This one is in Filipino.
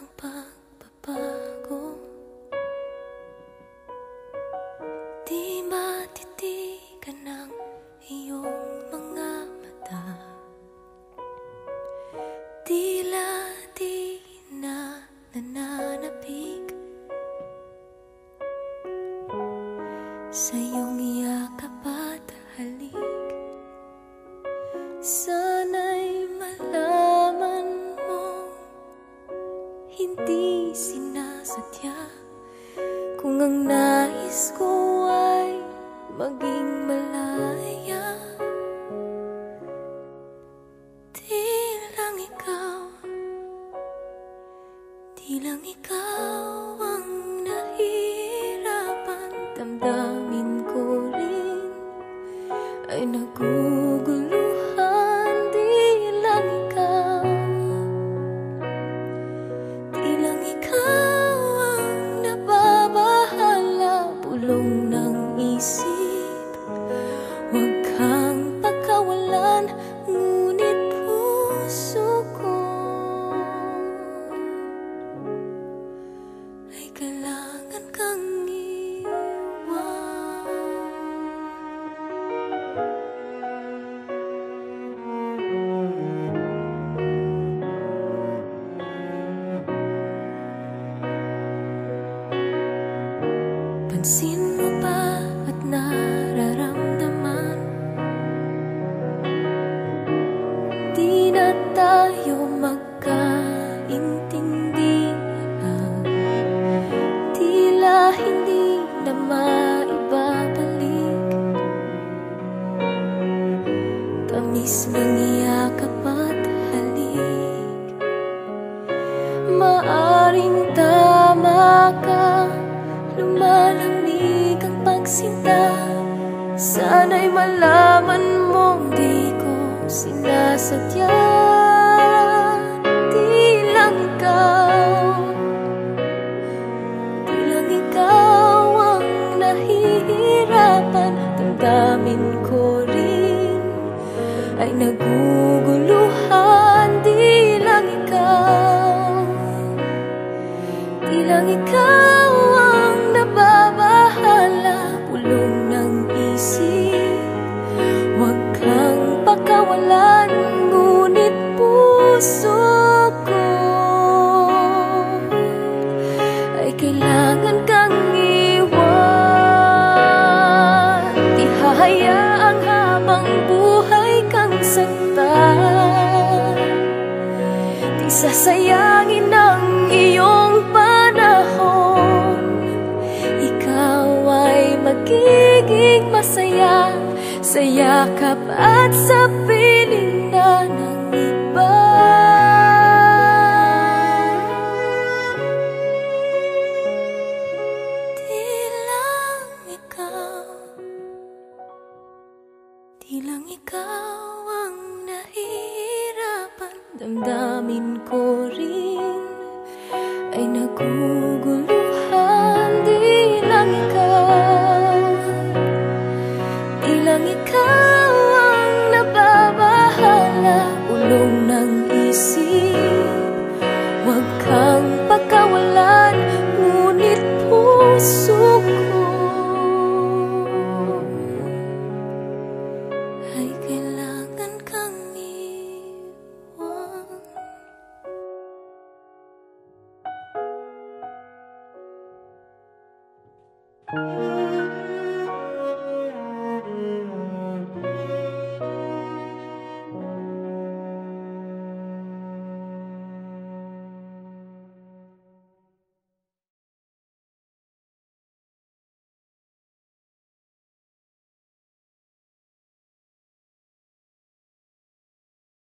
ang pagbabago. Di matitigan ng iyong mga mata, tila di na nananapig sa iyong yakap at halik. Sana'y malaman mo, hindi sinasadya, kung ang nais ko ay maging malaya. Di lang ikaw ang nahihirapan. Damdamin ko rin ay naguguluhan. Di lang ikaw ang nababahala. Bulong ng isip, huwag kang pagkawalan, ngunit puso ko ay kailangan kang iwan. Pansin mo ba at nararamdaman, di na tayo magkaintindihan. Tila hindi na maibabalik tamis ng yakap at halik. Maaring tama ka, lumalamig ang pagsinta. Sana'y malaman mong di ko sinasadya. Di lang ikaw ang nahihirapan. Damdamin ko rin ay naguguluhan. Di lang ikaw ang nababahala. Bulong ng isip, huwag kang pakawalan, ngunit puso ko ay kailangan kang iwan. Di hahayaang habang buhay kang saktan. Di sasayangin ang iyong panahon. Ikaw ay magiging masaya sa yakap at sa piling na ng iba. Di lang ikaw ang nahihirapan. Damdamin ko rin ay nagugulo.